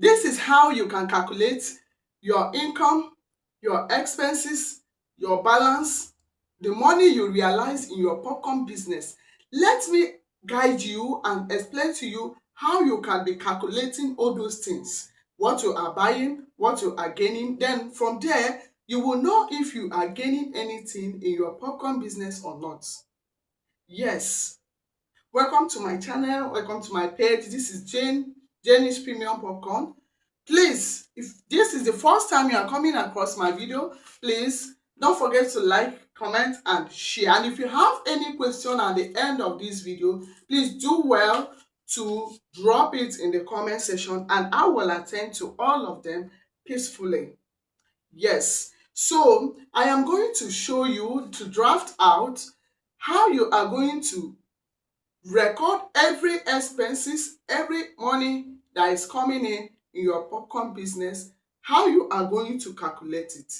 This is how you can calculate your income, your expenses, your balance, the money you realize in your popcorn business. Let me guide you and explain to you how you can be calculating all those things, what you are buying, what you are gaining. Then from there, you will know if you are gaining anything in your popcorn business or not. Yes, welcome to my channel, welcome to my page. This is Jenny's Premium Popcorn. Please, if this is the first time you are coming across my video, please don't forget to like, comment and share. And if you have any question at the end of this video, please do well to drop it in the comment section and I will attend to all of them peacefully. Yes, so I am going to show you to draft out how you are going to record every expenses, every money that is coming in your popcorn business, how you are going to calculate it.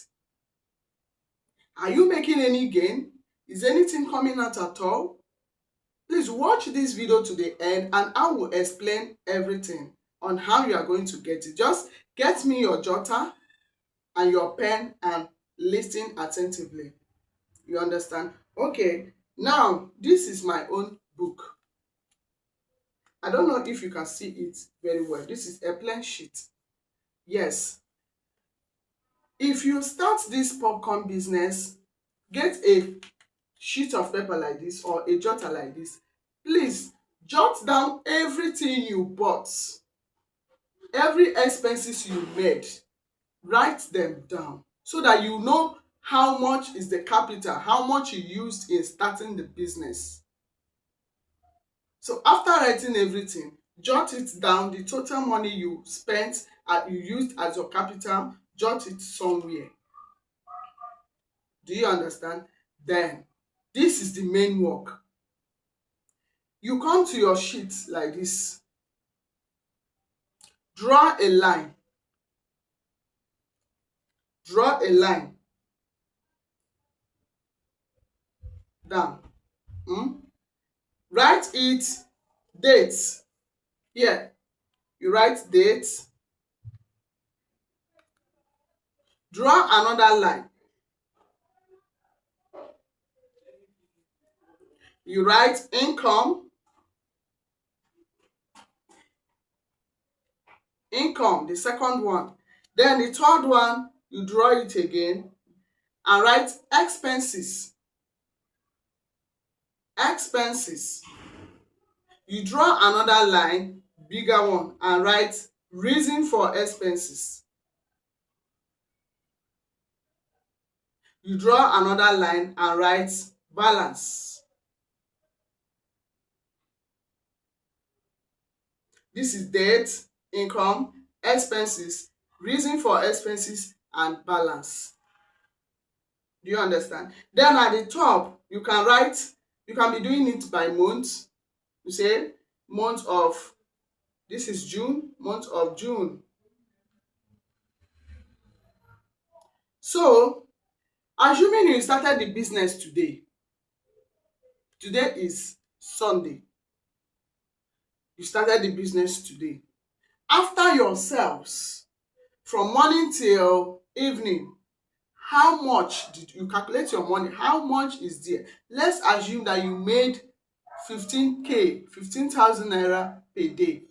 Are you making any gain? Is anything coming out at all? Please watch this video to the end and I will explain everything on how you are going to get it. Just get me your jotter and your pen and listen attentively. You understand? Okay, now this is my own book. I don't know if you can see it very well. This is a plain sheet. Yes. If you start this popcorn business, get a sheet of paper like this or a jotter like this. Please jot down everything you bought, every expenses you made. Write them down so that you know how much is the capital, how much you used in starting the business. So after writing everything, jot it down, the total money you spent and you used as your capital, jot it somewhere. Do you understand? Then, this is the main work. You come to your sheet like this. Draw a line. Draw a line down. Write it, dates. Here, you write dates. Draw another line. You write income. Income, the second one. Then the third one, you draw it again and write expenses. Expenses. You draw another line, bigger one, and write reason for expenses. You draw another line and write balance. This is debt, income, expenses, reason for expenses, and balance. Do you understand? Then at the top, you can be doing it by month. You say month of, this is June, month of June. So, assuming you started the business today is Sunday. You started the business today. After your sales, from morning till evening, how much did you calculate your money? How much is there? Let's assume that you made 15,000 naira per day.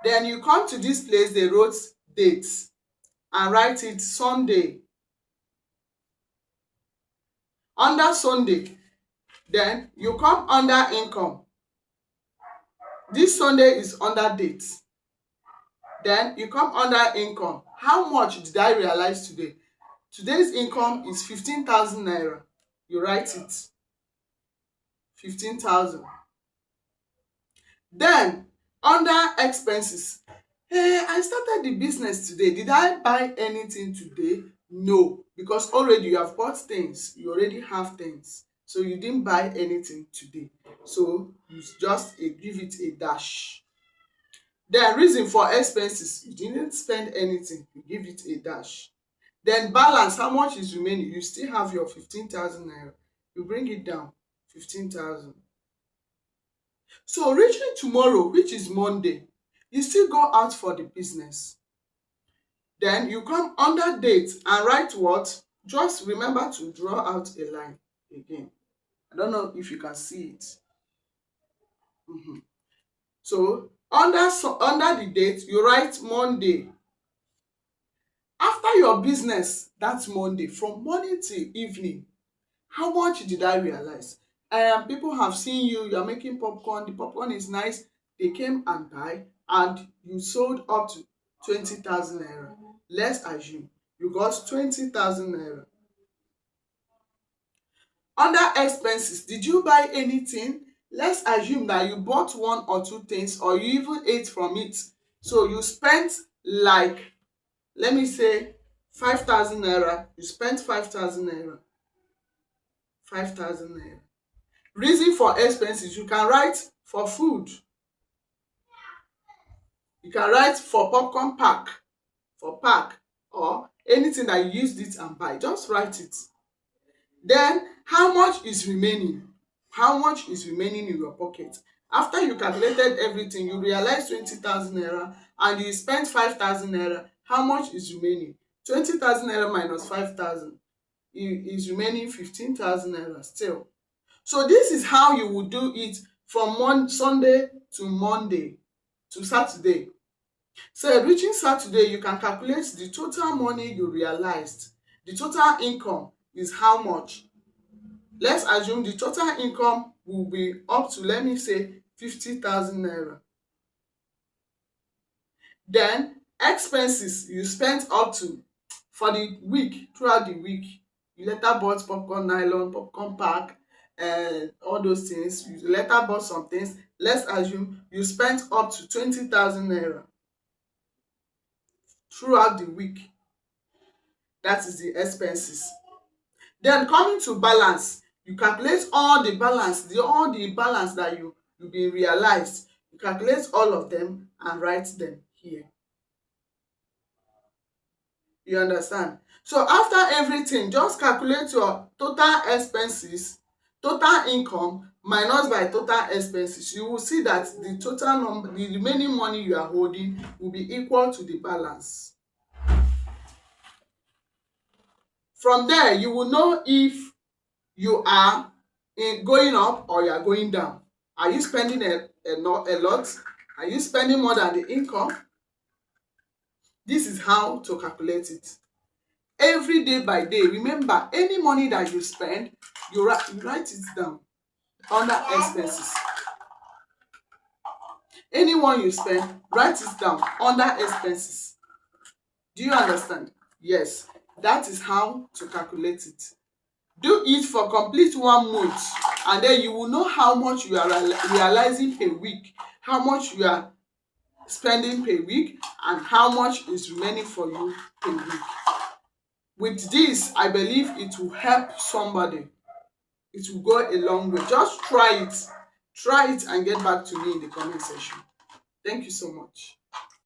Then you come to this place, they wrote dates and write it Sunday. Under Sunday, then you come under income. This Sunday is under date. Then you come under income. How much did I realize today? Today's income is 15,000 naira. You write it. 15,000. Then under expenses, hey, I started the business today. Did I buy anything today? No, because already you have bought things. You already have things. So you didn't buy anything today. So you just give it a dash. Then reason for expenses, you didn't spend anything. You give it a dash. Then balance, how much is remaining? You still have your 15,000 naira. You bring it down, 15,000. So reaching tomorrow, which is Monday, you still go out for the business. Then you come under date and write what? Just remember to draw out a line again. I don't know if you can see it. So under the date, you write Monday. After your business that Monday, from morning till evening, how much did I realize? People have seen you are making popcorn, the popcorn is nice, they came and buy, and you sold up to 20,000 naira. Let's assume you got 20,000 naira. Under expenses, did you buy anything? Let's assume that you bought one or two things, or you even ate from it. So you spent, like, let me say 5,000 naira. You spent 5,000 naira. 5,000 naira. Reason for expenses, you can write for food. You can write for popcorn pack, for pack, or anything that you used it and buy. Just write it. Then how much is remaining? How much is remaining in your pocket? After you calculated everything, you realize 20,000 naira and you spent 5,000 naira. How much is remaining? 20,000 naira minus 5,000 is remaining 15,000 naira still. So this is how you would do it from Sunday to Monday to Saturday. So reaching Saturday, you can calculate the total money you realized. The total income is how much? Let's assume the total income will be up to, let me say, 50,000 naira. Then expenses you spent up to, for the week, throughout the week, you later bought popcorn nylon, popcorn pack, all those things. You later bought some things. Let's assume you spent up to 20,000 naira throughout the week. That is the expenses. Then coming to balance, you calculate all the balance, that you been realized. You calculate all of them and write them here. You understand? So after everything, just calculate your total expenses, total income minus by total expenses. You will see that the total number, the remaining money you are holding, will be equal to the balance. From there, you will know if you are going up or you are going down. Are you spending a lot? Are you spending more than the income? This is how to calculate it. Every day by day, remember, any money that you spend, you write it down under expenses. Anyone you spend, write it down under expenses. Do you understand? Yes, that is how to calculate it. Do it for complete 1 month, and then you will know how much you are realizing per week, how much you are spending per week, and how much is remaining for you per week. With this, I believe it will help somebody. It will go a long way. Just try it and get back to me in the comment section. Thank you so much.